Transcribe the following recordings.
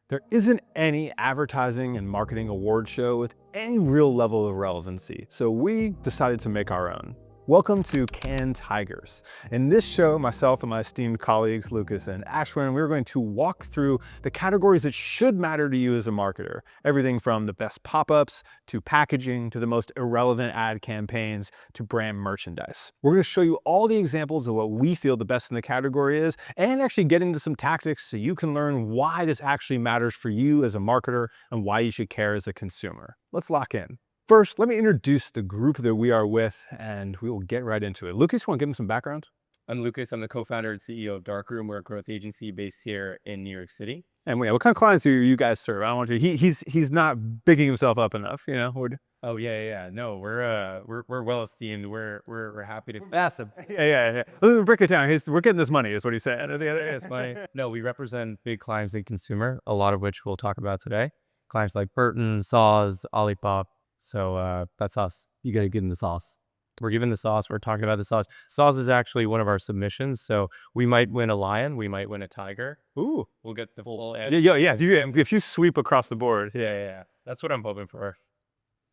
There isn't any advertising and marketing award show with any real level of relevancy, so we decided to make our own. Welcome to Cannes Tigers. In this show, myself and my esteemed colleagues, Lucas and Ashwin, we're going to walk through the categories that should matter to you as a marketer. Everything from the best pop-ups, to packaging, to the most irrelevant ad campaigns, to brand merchandise. We're going to show you all the examples of what we feel the best in the category is, and actually get into some tactics so you can learn why this actually matters for you as a marketer and why you should care as a consumer. Let's lock in. First, let me introduce the group that we are with, and we will get right into it. Lucas, you want to give him some background? I'm Lucas. I'm the co-founder and CEO of Darkroom. We're a growth agency based here in New York City. And what kind of clients do you guys serve? I don't want you. He's not bigging himself up enough, you know. Oh yeah. No, we're well esteemed. We're happy to massive. Yeah. Let's break it down. We're getting this money, is what he said. It's money. No, we represent big clients in consumer, a lot of which we'll talk about today. Clients like Burton, Saws, Olipop. So that's us. You got to give them the sauce. We're giving the sauce. We're talking about the sauce. Sauce is actually one of our submissions. So we might win a lion. We might win a tiger. Ooh. We'll get the full edge. Yeah. If you sweep across the board. Yeah. That's what I'm hoping for.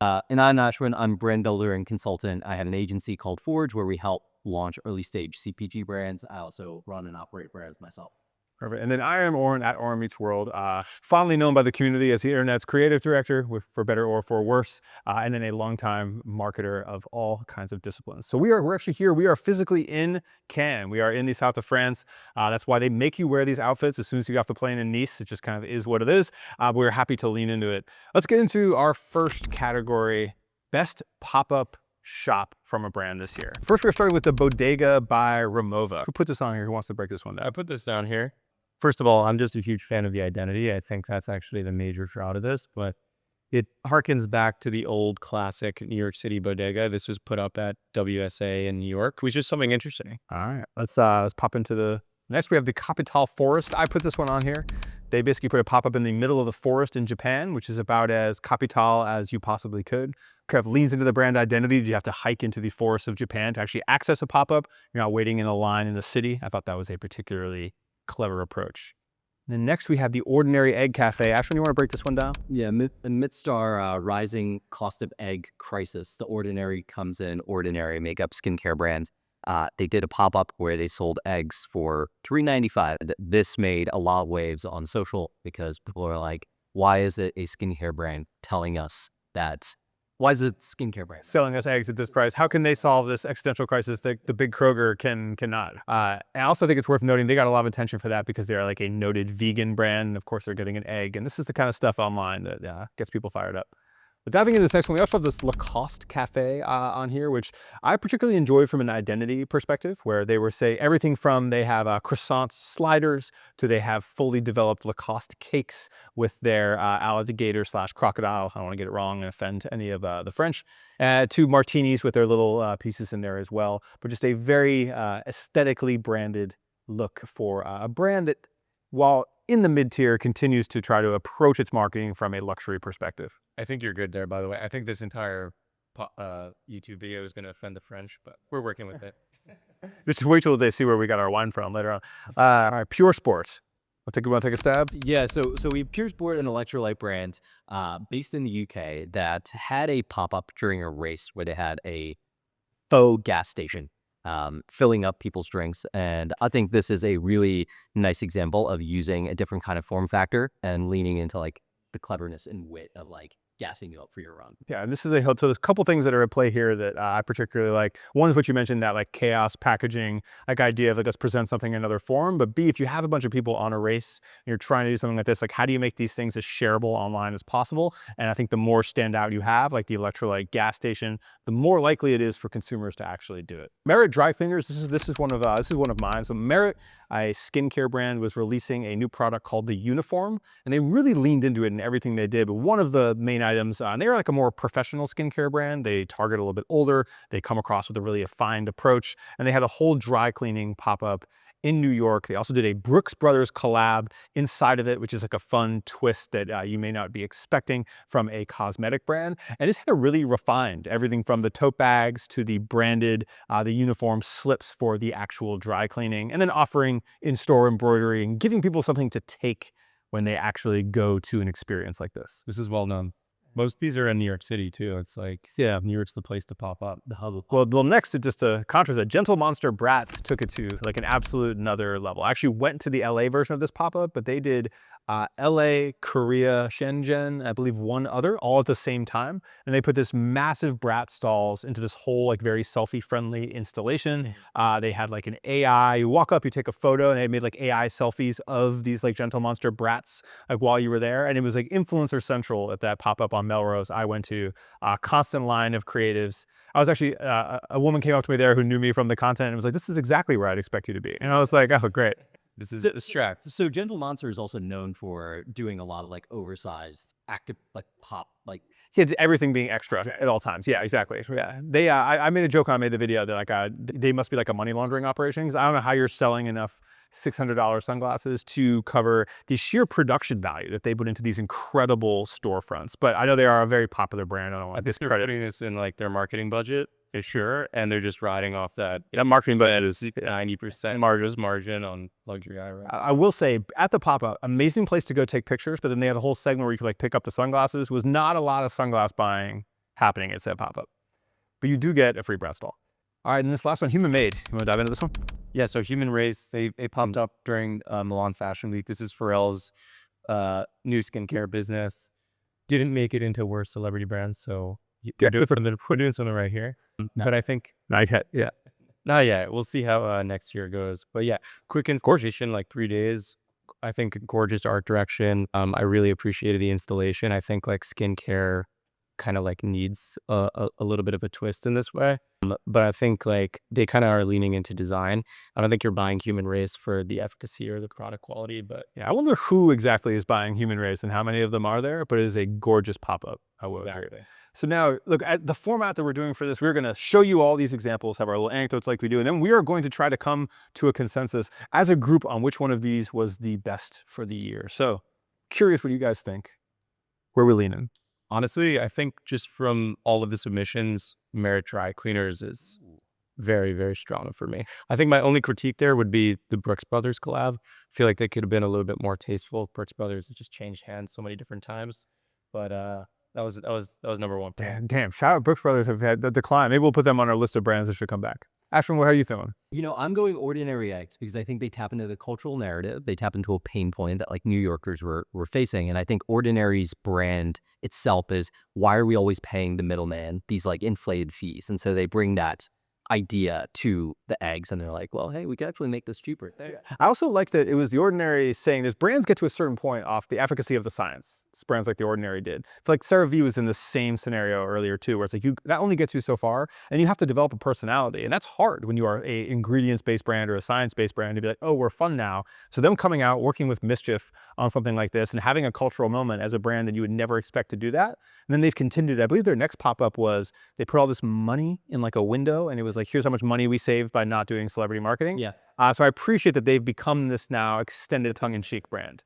And I'm Ashwin. I'm brand builder and consultant. I have an agency called Forge where we help launch early stage CPG brands. I also run and operate brands myself. Perfect. And then I am Oren at Oren Meets World, fondly known by the community as the internet's creative director, for better or for worse, and then a longtime marketer of all kinds of disciplines. So we're actually here. We are physically in Cannes. We are in the south of France. That's why they make you wear these outfits as soon as you get off the plane in Nice. It just kind of is what it is. But we're happy to lean into it. Let's get into our first category: best pop-up shop from a brand this year. First, we're starting with the Bodega by Ramova. Who put this on here? Who wants to break this one down? I put this down here. First of all, I'm just a huge fan of the identity. I think that's actually the major shroud of this, but it harkens back to the old classic New York City bodega. This was put up at WSA in New York, which is something interesting. All right, let's pop into the next. We have the Capital Forest. I put this one on here. They basically put a pop-up in the middle of the forest in Japan, which is about as capital as you possibly could. Kind of leans into the brand identity. You have to hike into the forests of Japan to actually access a pop-up. You're not waiting in a line in the city. I thought that was a particularly clever approach. Then next we have the Ordinary Egg Cafe. Ashwin, you want to break this one down? Yeah, amidst our rising cost of egg crisis, the Ordinary comes in. Ordinary makeup skincare brand. They did a pop-up where they sold eggs for $3.95. This made a lot of waves on social because people are like, why is it a skincare brand telling us that? Why is it skincare brand selling us eggs at this price? How can they solve this existential crisis that the big Kroger cannot? I also think it's worth noting they got a lot of attention for that because they're like a noted vegan brand. And of course, they're getting an egg. And this is the kind of stuff online that gets people fired up. But diving into this next one, we also have this Lacoste Cafe on here, which I particularly enjoyed from an identity perspective, where they were say everything from they have croissant sliders to they have fully developed Lacoste cakes with their alligator / crocodile. I don't want to get it wrong and offend any of the French. To martinis with their little pieces in there as well. But just a very aesthetically branded look for a brand that, while in the mid-tier, continues to try to approach its marketing from a luxury perspective. I think you're good there, by the way. I think this entire YouTube video is going to offend the French, but we're working with it. Just wait till they see where we got our wine from later on. All right, Pure Sports. Want to take a stab? Yeah, so we Pure Sport, an electrolyte brand based in the UK that had a pop-up during a race where they had a faux gas station filling up people's drinks. And I think this is a really nice example of using a different kind of form factor and leaning into like the cleverness and wit of like gassing you up for your run. Yeah, and this is so there's a couple things that are at play here that I particularly like. One is what you mentioned, that like chaos packaging, like idea of like let's present something in another form. But B, if you have a bunch of people on a race and you're trying to do something like this, like how do you make these things as shareable online as possible? And I think the more standout you have, like the electrolyte gas station, the more likely it is for consumers to actually do it. Merit Dry Cleaners, this is one of mine. So Merit, a skincare brand, was releasing a new product called the Uniform, and they really leaned into it in everything they did. But one of the main items, and they are like a more professional skincare brand. They target a little bit older. They come across with a really refined approach, and they had a whole dry cleaning pop-up in New York. They also did a Brooks Brothers collab inside of it, which is like a fun twist that you may not be expecting from a cosmetic brand. And it's had a really refined, everything from the tote bags to the branded, the uniform slips for the actual dry cleaning, and then offering in-store embroidery and giving people something to take when they actually go to an experience like this. This is well known. Most of these are in New York City too. It's like, yeah, New York's the place to pop up. The hub. Well, next, just to contrast that, Gentle Monster Bratz took it to like an absolute another level. I actually went to the LA version of this pop-up, but they did LA, Korea, Shenzhen, I believe one other, all at the same time. And they put this massive Bratz stalls into this whole like very selfie-friendly installation. They had like an AI, you walk up, you take a photo, and they made like AI selfies of these like Gentle Monster Bratz like while you were there. And it was like influencer central at that pop-up on Melrose I went to. Constant line of creatives. I was actually, a woman came up to me there who knew me from the content and was like, this is exactly where I'd expect you to be. And I was like, oh, great. This is distract. So Gentle Monster is also known for doing a lot of like oversized active like pop like Kids, everything being extra at all times. Yeah, exactly. Yeah, they. I made a joke when I made the video that like they must be like a money laundering operation. 'Cause I don't know how you're selling enough $600 sunglasses to cover the sheer production value that they put into these incredible storefronts. But I know they are a very popular brand. I don't want to They're discredit. putting this in like their marketing budget, is sure, and they're just riding off that. That marketing budget is 90% margin on luxury eyewear. I will say at the pop-up, amazing place to go take pictures, but then they had a whole segment where you could like pick up the sunglasses. Was not a lot of sunglass buying happening at said pop-up, but you do get a free Bratz stall. All right, and this last one, Human Made. You want to dive into this one? Yeah, so Human Race, they pumped up during Milan Fashion Week. This is Pharrell's new skincare business. Didn't make it into worst celebrity brands, so they're doing something right here. But I think Not yet. Yeah. not yet. We'll see how next year goes. But yeah, quick installation, like 3 days. I think gorgeous art direction. I really appreciated the installation. I think like skincare kind of like needs a little bit of a twist in this way. But I think like they kind of are leaning into design. I don't think you're buying Human Race for the efficacy or the product quality, but Yeah, I wonder who exactly is buying Human Race and how many of them are there, but it is a gorgeous pop-up. I will agree. So now, look, at the format that we're doing for this, we're going to show you all these examples, have our little anecdotes like we do, and then we are going to try to come to a consensus as a group on which one of these was the best for the year. So curious what you guys think. Where we leaning? honestly, I think just from all of the submissions, Merit Dry Cleaners is very, very strong for me. I think my only critique there would be the Brooks Brothers collab. I feel like they could have been a little bit more tasteful. Brooks Brothers has just changed hands so many different times, but that was number one. Damn. Shout out Brooks Brothers have had the decline. Maybe we'll put them on our list of brands that should come back. Ashwinn, what are you feeling? You know, I'm going Ordinary Eggs because I think they tap into the cultural narrative. They tap into a pain point that like New Yorkers were facing. And I think Ordinary's brand itself is, why are we always paying the middleman these like inflated fees? And so they bring that idea to the eggs and they're like, well, hey, we could actually make this cheaper. I also like that it was The Ordinary saying this, brands get to a certain point off the efficacy of the science. It's brands like The Ordinary did. I feel like CeraVe was in the same scenario earlier too, where it's like that only gets you so far and you have to develop a personality. And that's hard when you are a ingredients-based brand or a science-based brand to be like, oh, we're fun now. So them coming out, working with Mischief on something like this and having a cultural moment as a brand that you would never expect to do that. And then they've continued. I believe their next pop-up was they put all this money in like a window and it was like, here's how much money we saved by not doing celebrity marketing. Yeah. So I appreciate that they've become this now extended tongue-in-cheek brand.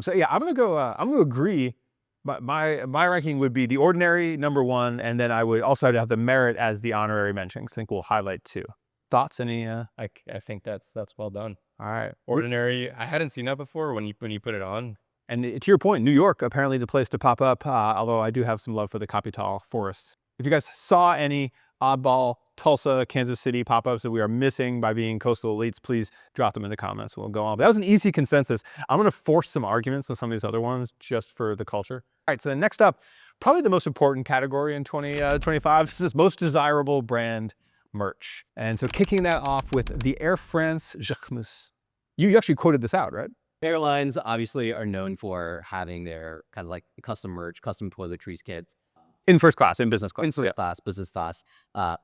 So yeah, I'm gonna agree. My ranking would be The Ordinary #1, and then I would also have the Merit as the honorary mentions. I think we'll highlight 2. Thoughts? Any? I think that's well done. All right. Ordinary. I hadn't seen that before when you put it on. And to your point, New York apparently the place to pop up. Although I do have some love for the Capital Forest. If you guys saw any oddball Tulsa, Kansas City pop-ups that we are missing by being coastal elites, please drop them in the comments. We'll go on. But that was an easy consensus. I'm going to force some arguments on some of these other ones just for the culture. All right, so next up, probably the most important category in 2025. This is most desirable brand merch. And so kicking that off with the Air France Jacquemus. You actually quoted this out, right? Airlines obviously are known for having their kind of like custom merch, custom toiletries kits. In first class, in business class. In first class, business class.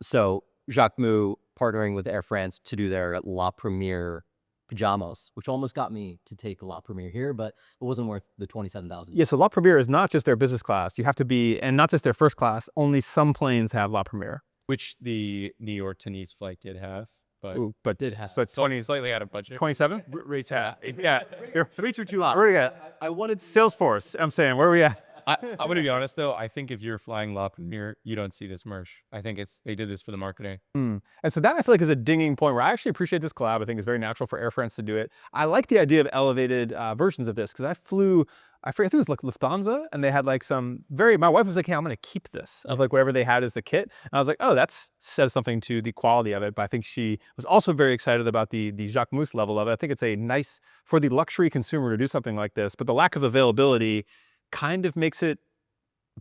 So Jacquemus partnering with Air France to do their La Premiere pajamas, which almost got me to take La Premiere here, but it wasn't worth the $27,000. Yeah, so La Premiere is not just their business class. You have to be, and not just their first class, only some planes have La Premiere. Which the New York to Nice flight did have. But did have. So it's 20, slightly out of budget. 27? Rates have. Yeah, you're 3 too long. I wanted Salesforce, I'm saying, where are we at? I'm gonna be honest though. I think if you're flying La Premiere, you don't see this merch. I think they did this for the marketing. And so that I feel like is a dinging point where I actually appreciate this collab. I think it's very natural for Air France to do it. I like the idea of elevated versions of this because I forget, I think it was like Lufthansa, and they had like my wife was like, hey, I'm going to keep this of like whatever they had as the kit. And I was like, oh, that says something to the quality of it. But I think she was also very excited about the Jacques Mousse level of it. I think it's a nice, for the luxury consumer to do something like this, but the lack of availability kind of makes it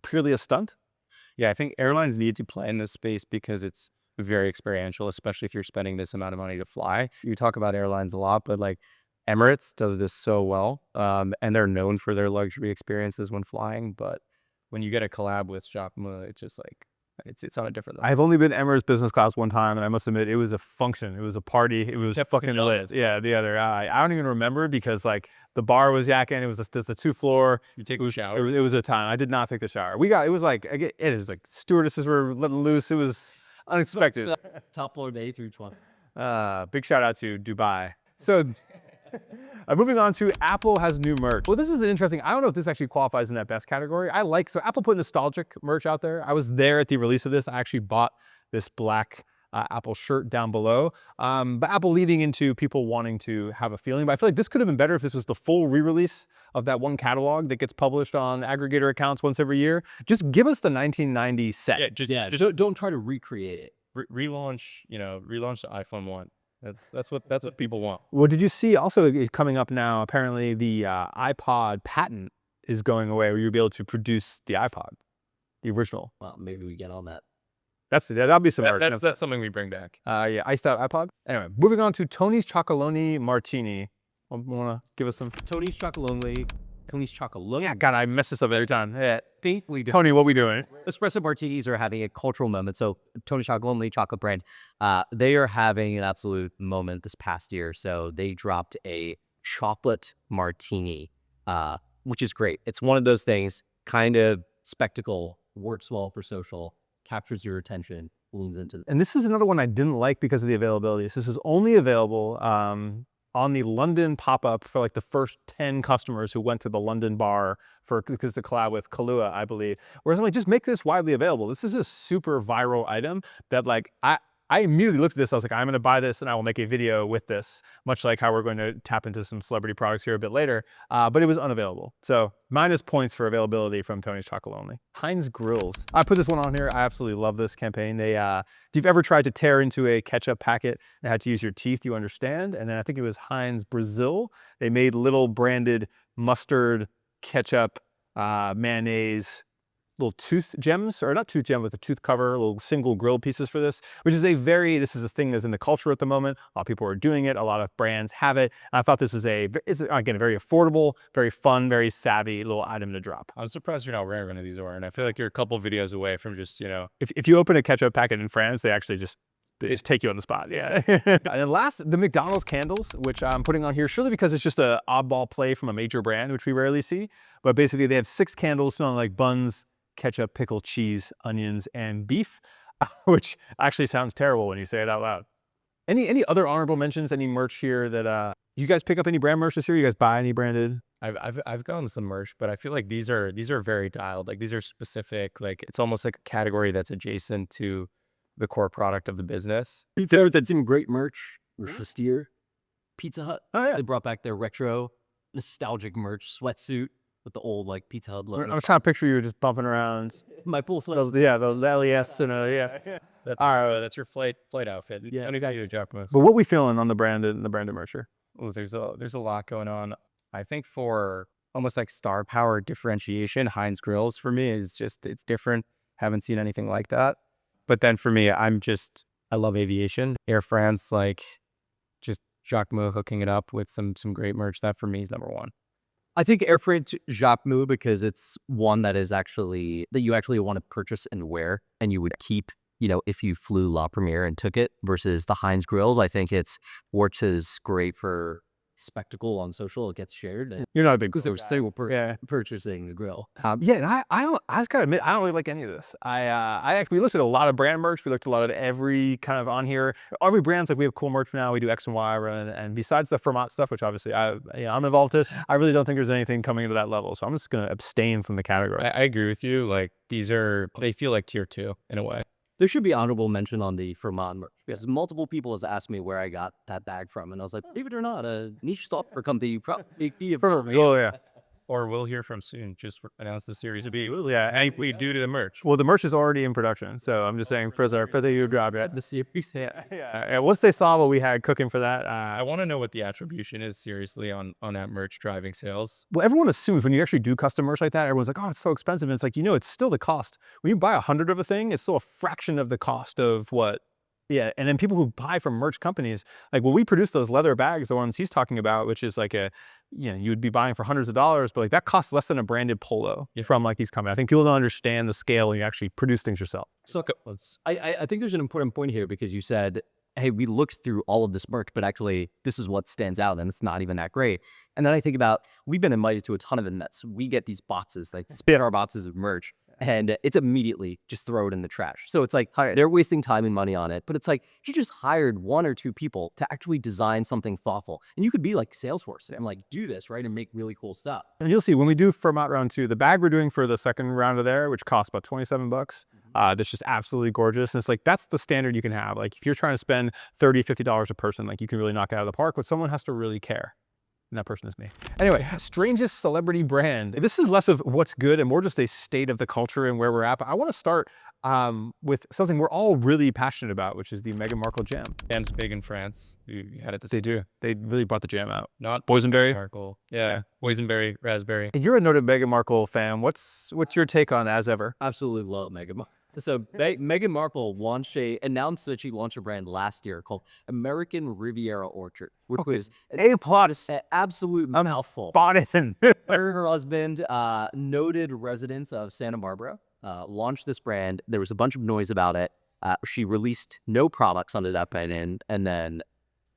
purely a stunt. Yeah, I think airlines need to play in this space because it's very experiential, especially if you're spending this amount of money to fly. You talk about airlines a lot, but like Emirates does this so well, and they're known for their luxury experiences when flying. But when you get a collab with Jacques, it's just like it's on a different level. I've only been Emirates business class one time, and I must admit it was a function. It was a party. It was fucking lit. Yeah, the other I don't even remember because like the bar was yakking. It was just a 2-floor. You take a shower. It was a time. I did not take the shower. It was like stewardesses were letting loose. It was unexpected. Top floor day through 20. Big shout out to Dubai. So. Moving on to Apple has new merch. Well, this is interesting. I don't know if this actually qualifies in that best category. So Apple put nostalgic merch out there. I was there at the release of this. I actually bought this black Apple shirt down below. But Apple leading into people wanting to have a feeling. But I feel like this could have been better if this was the full re-release of that one catalog that gets published on aggregator accounts once every year. Just give us the 1990 set. Yeah, just don't try to recreate it. Relaunch the iPhone 1. That's what people want. Well, did you see also coming up now, apparently the iPod patent is going away where you'll be able to produce the iPod, the original. Well, maybe we get on that. That'll be some merch. That's something we bring back. Yeah, iced out iPod. Anyway, moving on to Tony's Chocolonely Martini. Want to give us some? Tony's Chocolonely. Yeah, God, I mess this up every time. Yeah. Faintly different. Tony, what we doing? Espresso martinis are having a cultural moment. So Tony's Chocolonely chocolate brand, they are having an absolute moment this past year. So they dropped a chocolate martini, which is great. It's one of those things, kind of spectacle, works well for social, captures your attention, leans into the. And this is another one I didn't like because of the availability. This is only available on the London pop-up for like the first 10 customers who went to the London bar because the collab with Kahlua, I believe. Whereas I'm like, just make this widely available. This is a super viral item that like, I immediately looked at this. I was like, I'm going to buy this and I will make a video with this, much like how we're going to tap into some celebrity products here a bit later. But it was unavailable. So minus points for availability from Tony's Chocolonely. Heinz Grills. I put this one on here. I absolutely love this campaign. If you've ever tried to tear into a ketchup packet and had to use your teeth, you understand. And then I think it was Heinz Brazil. They made little branded mustard, ketchup, mayonnaise, little tooth gems, or not tooth gem, with a tooth cover, little single grill pieces for this, which is this is a thing that's in the culture at the moment. A lot of people are doing it. A lot of brands have it. And I thought this was again, a very affordable, very fun, very savvy little item to drop. I'm surprised you're not wearing one of these, Oren. I feel like you're a couple videos away from just, If you open a ketchup packet in France, they actually just take you on the spot. Yeah. And then last, the McDonald's candles, which I'm putting on here surely because it's just an oddball play from a major brand, which we rarely see. But basically they have 6 candles smelling like buns, ketchup, pickle, cheese, onions, and beef, which actually sounds terrible when you say it out loud. Any other honorable mentions? Any merch here that you guys pick up any brand merch this year? You guys buy any branded? I've gotten some merch, but I feel like these are very dialed. Like these are specific. Like it's almost like a category that's adjacent to the core product of the business. Pizza Hut had some great merch. Steer. Pizza Hut. Oh yeah. They brought back their retro, nostalgic merch sweatsuit with the old like Pizza Hut logo. I'm trying to picture you just bumping around. My full sweat. Yeah, the LES and yeah. That's your flight outfit. Yeah, exactly. But what we feeling on the branded merch here? Oh, there's a lot going on. I think for almost like star power differentiation, Heinz Grills for me is just, it's different. Haven't seen anything like that. But then for me, I love aviation. Air France, like just Jacques Mou hooking it up with some great merch. That for me is number one. I think Air France Jacques Mou because it's one that is actually, that you actually want to purchase and wear and you would keep, if you flew La Premiere and took it versus the Heinz Grills. I think works as great for spectacle on social. It gets shared. You're not a big Because there grill were guy. several Yeah. purchasing the grill. Yeah, and I just gotta admit, I don't really like any of this. We looked at a lot of brand merch. We looked at a lot of every kind of on here. Every brand's like, we have cool merch now. We do X and Y, and besides the Vermont stuff, which obviously I'm involved in, I really don't think there's anything coming to that level. So I'm just gonna abstain from the category. I agree with you. Like they feel like tier 2 in a way. There should be honorable mention on the Vermont merch because multiple people has asked me where I got that bag from, and I was like, believe it or not, a niche software company probably be a Oh yeah. Or we'll hear from soon. Just announced the series of B. Yeah, and we do to the merch. Well, the merch is already in production, so I'm just saying for the you job yet. the series. Yeah. Once they saw what we had cooking for that, I want to know what the attribution is seriously on that merch driving sales. well, everyone assumes when you actually do custom merch like that, everyone's like, oh, it's so expensive. And it's like, it's still the cost. When you buy 100 of a thing, it's still a fraction of the cost of what. Yeah, and then people who buy from merch companies, like when we produce those leather bags, the ones he's talking about, which is like you would be buying for hundreds of dollars, but like that costs less than a branded polo from like these companies. I think people don't understand the scale when you actually produce things yourself. So I think there's an important point here because you said, hey, we looked through all of this merch, but actually this is what stands out and it's not even that great. And then I think about, we've been invited to a ton of events. We get these boxes, like spit our boxes of merch. And it's immediately just throw it in the trash. So it's like they're wasting time and money on it. But it's like you just hired 1 or 2 people to actually design something thoughtful. And you could be like Salesforce and like do this, right? And make really cool stuff. And you'll see when we do Vermont round 2, the bag we're doing for the second round of there, which costs about $27. That's just absolutely gorgeous. And it's like, that's the standard you can have. Like if you're trying to spend $30, $50 a person, like you can really knock it out of the park, but someone has to really care. And that person is me. Anyway, strangest celebrity brand. This is less of what's good and more just a state of the culture and where we're at. But I want to start with something we're all really passionate about, which is the Meghan Markle jam. Jam's big in France. We had it. They do. They really brought the jam out. Not boysenberry. Markle. Yeah. Boysenberry, raspberry. You're a noted Meghan Markle fan. What's your take on As Ever? Absolutely love Meghan Markle. So Meghan Markle announced that she launched a brand last year called American Riviera Orchard, which was A plot. an absolute mouthful. Bought it. Her husband, noted residents of Santa Barbara, launched this brand. There was a bunch of noise about it. She released no products under that brand, and then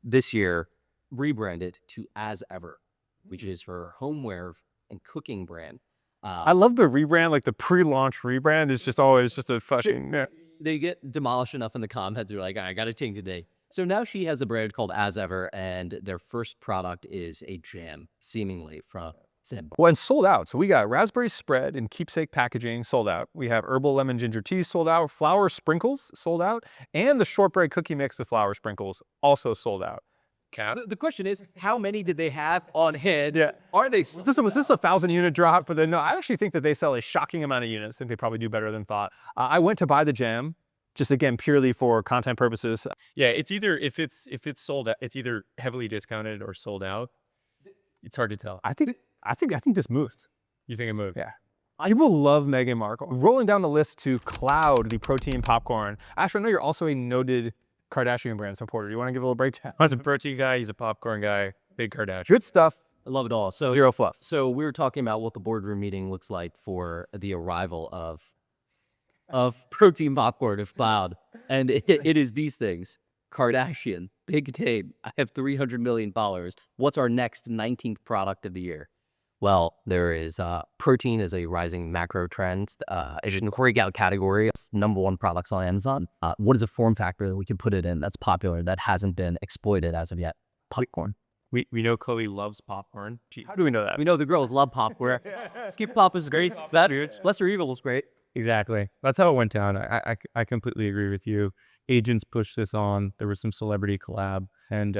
this year rebranded to As Ever, which is her homeware and cooking brand. I love the rebrand, like the pre-launch rebrand is just always just a fucking. They get demolished enough in the comments. They're like, I got to change today. So now she has a brand called As Ever, and their first product is a jam, seemingly from Santa Barbara. Well, and sold out. So we got raspberry spread in keepsake packaging, sold out. We have herbal lemon ginger tea, sold out. Flour sprinkles, sold out. And the shortbread cookie mix with flour sprinkles, also sold out. The question is, how many did they have on hand? Yeah. Are they? Was this a 1,000-unit drop? But then, no, I actually think that they sell a shocking amount of units. I think they probably do better than thought. I went to buy the jam, just again purely for content purposes. Yeah, it's either if it's sold out, it's either heavily discounted or sold out. It's hard to tell. I think this moved. You think it moved? Yeah. I will love Meghan Markle. Rolling down the list to Cloud, the protein popcorn. Ashwinn, I know you're also a noted Kardashian brand supporter. You want to give a little breakdown? He's a protein guy. He's a popcorn guy. Big Kardashian. Good stuff. I love it all. So Zero fluff. So we were talking about what the boardroom meeting looks like for the arrival of protein popcorn of Cloud, and it is these things. Kardashian, big name. I have $300 million. What's our next 19th product of the year? Well, there is protein is a rising macro trend. It's in the breakout category. It's #1 products on Amazon. What is a form factor that we can put it in that's popular that hasn't been exploited as of yet? Popcorn. We know Chloe loves popcorn. How do we know that? We know the girls love popcorn. Skip Pop is great. Lesser Evil is great. Exactly. That's how it went down. I completely agree with you. Agents pushed this on. There was some celebrity collab, and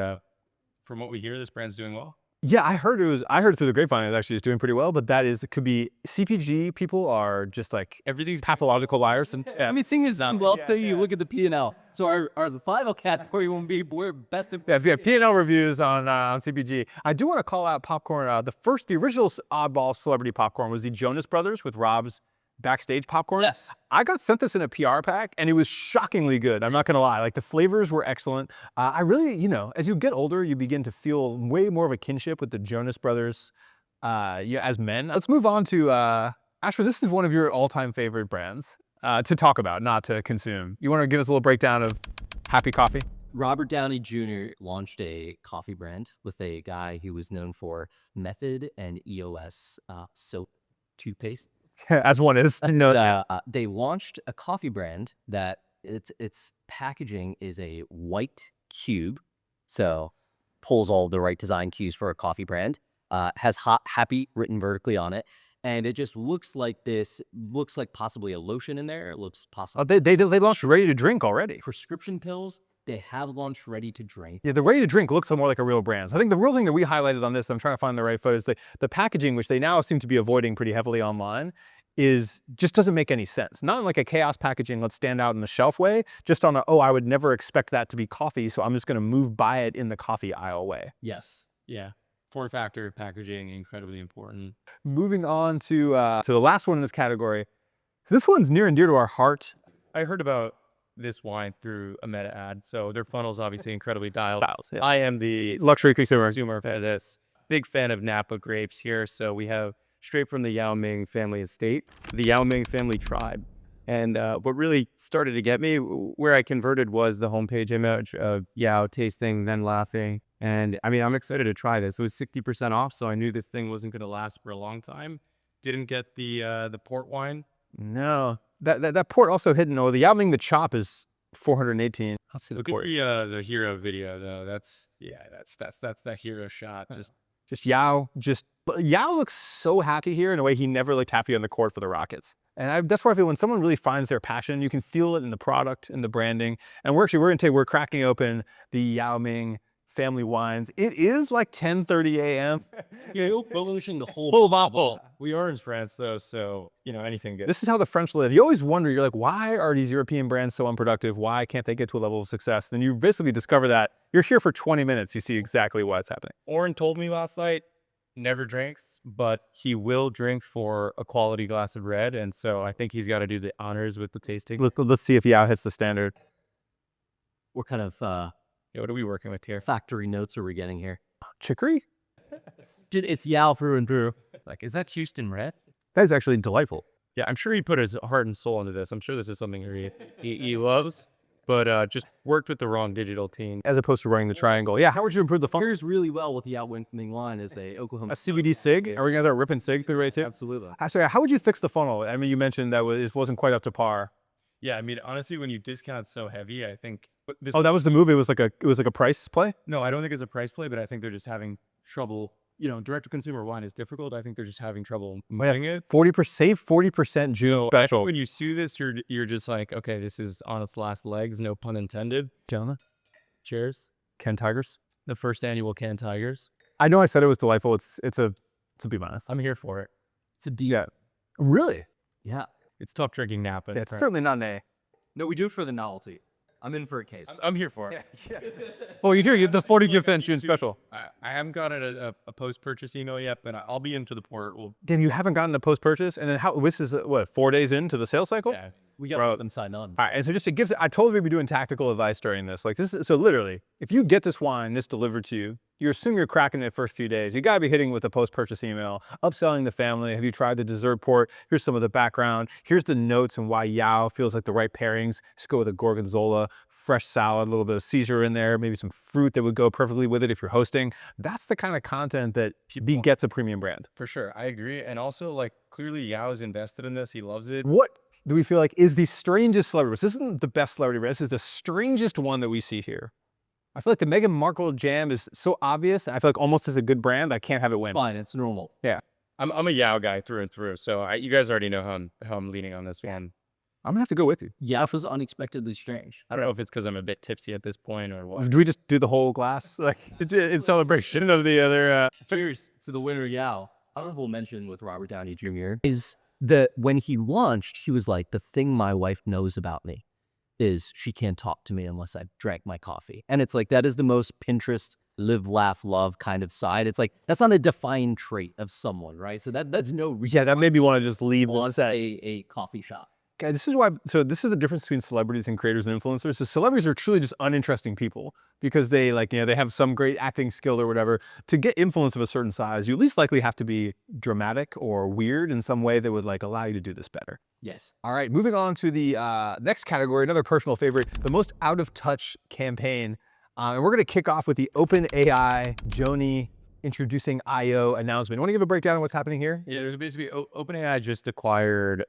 from what we hear, this brand's doing well. Yeah, I heard through the grapevine it actually is doing pretty well, but it could be CPG people are just like everything's pathological liars. And I mean, thing is, I'll tell you, look at the P&L. So our the final category won't be we're best in. Yeah, we have P&L reviews on CPG. I do want to call out popcorn. The original oddball celebrity popcorn was the Jonas Brothers with Rob's backstage popcorn. Yes. I got sent this in a PR pack and it was shockingly good. I'm not gonna lie. Like the flavors were excellent. I really, as you get older, you begin to feel way more of a kinship with the Jonas Brothers as men. Let's move on to Ashwinn, this is one of your all-time favorite brands to talk about, not to consume. You want to give us a little breakdown of Happy Coffee? Robert Downey Jr. launched a coffee brand with a guy who was known for Method and EOS soap toothpaste. As one is. They launched a coffee brand that its packaging is a white cube, so pulls all the right design cues for a coffee brand. Has hot happy written vertically on it, and it just looks like this. Looks like possibly a lotion in there. It looks possibly They launched ready to drink already. prescription pills. They have launched ready to drink. Yeah, the ready to drink looks more like a real brand. So I think the real thing that we highlighted on this, I'm trying to find the right photos, the packaging, which they now seem to be avoiding pretty heavily online, is just doesn't make any sense. Not in like a chaos packaging, let's stand out in the shelf way, just on a, oh, I would never expect that to be coffee, so I'm just going to move by it in the coffee aisle way. Yes. Yeah. Form factor, packaging, incredibly important. Moving on to the last one in this category. So this one's near and dear to our heart. I heard about this wine through a meta ad, so their funnel's obviously incredibly dialed. Yeah. I am the Luxury consumer. consumer for this. Big fan of Napa grapes here, so we have straight from the Yao Ming family estate, the Yao Ming family tribe. And what really started to get me, where I converted, was the homepage image of Yao tasting, then laughing. And I mean, I'm excited to try this. It was 60% off, so I knew this thing wasn't going to last for a long time. Didn't get the port wine. No. That port also hidden. Oh, the Yao Ming the chop is 418. I'll see the Look at port. the hero video though. That's that hero shot. Just Yao. Yao looks so happy here in a way he never looked happy on the court for the Rockets. And that's where I feel when someone really finds their passion, you can feel it in the product, in the branding. And we're cracking open the Yao Ming family wines. It is like 10:30 a.m. Yeah, pollution the whole Full bottle. We are in France though, so anything good. This is how the French live. You always wonder, you're like, why are these European brands so unproductive? Why can't they get to a level of success? Then you basically discover that you're here for 20 minutes. You see exactly what's happening. Oren told me last night, never drinks, but he will drink for a quality glass of red, and so I think he's got to do the honors with the tasting. Let's see if Yao hits the standard. What kind of What are we working with here? factory notes are we getting here? Chicory? Dude, it's Yao through and through. Like, is that Houston red? That is actually delightful. Yeah, I'm sure he put his heart and soul into this. I'm sure this is something he loves, but just worked with the wrong digital team. As opposed to running the triangle. Yeah, how would you improve the fun? Pairs really well with the Yao Ming line is a Oklahoma. A CBD cig? Are we going to start ripping cig through right too? Absolutely. Sorry, how would you fix the funnel? I mean, you mentioned that it wasn't quite up to par. Yeah, I mean, honestly, when you discount so heavy, I think this. Oh, that was the move. It was like a price play? No, I don't think it's a price play, but I think they're just having trouble. Direct-to-consumer wine is difficult. I think they're just having trouble moving it. 40%, save 40% June special. When you see this, you're just like, okay, this is on its last legs, no pun intended. Gentlemen, Cheers. Ken Tigers. The first annual Can Tigers. I know I said it was delightful. It's a B-. I'm here for it. It's a D. Yeah. Really? Yeah. It's tough drinking Napa. Yeah, it's certainly not an A. No, we do it for the novelty. I'm in for a case. I'm here for it. Well, you do. The 40 gift and June special. I haven't gotten a post-purchase email yet, but I'll be into the port. Damn, you haven't gotten the post-purchase? And then this is, 4 days into the sales cycle? Yeah. We got to let them sign on. All right, and so just I told you we'd be doing tactical advice during this. Like this is, so literally, if you get this wine, this delivered to you, you assume you're cracking it the first few days. You gotta be hitting with a post-purchase email, upselling the family. Have you tried the dessert port? Here's some of the background. Here's the notes and why Yao feels like the right pairings. Just go with a gorgonzola, fresh salad, a little bit of Caesar in there, maybe some fruit that would go perfectly with it if you're hosting. That's the kind of content that gets a premium brand. For sure, I agree. And also, like, clearly Yao is invested in this. He loves it. What do we feel like is the strangest celebrity? This isn't the best celebrity brand. This is the strangest one that we see here. I feel like the Meghan Markle jam is so obvious. I feel like almost as a good brand, I can't have it win. Fine, it's normal. Yeah. I'm a Yao guy through and through. So you guys already know how I'm leaning on this one. I'm gonna have to go with you. Yao was unexpectedly strange. I don't know if it's because I'm a bit tipsy at this point or what. Do we just do the whole glass? Like it's in celebration of the other. Cheers to the winner, Yao. Honorable mention with Robert Downey Jr. is that when he launched, he was like, the thing my wife knows about me is she can't talk to me unless I've drank my coffee. And it's like, that is the most Pinterest live, laugh, love kind of side. It's like, that's not a defined trait of someone, right? So that's no reason. Yeah, that made me want to just leave wants a coffee shop. Okay, this is why. So this is the difference between celebrities and creators and influencers. So celebrities are truly just uninteresting people because they they have some great acting skill or whatever. To get influence of a certain size, you at least likely have to be dramatic or weird in some way that would allow you to do this better. Yes. All right, moving on to the next category, another personal favorite, the most out of touch campaign. And we're gonna kick off with the OpenAI Joni introducing IO announcement. Want to give a breakdown of what's happening here? Yeah, there's basically OpenAI just acquired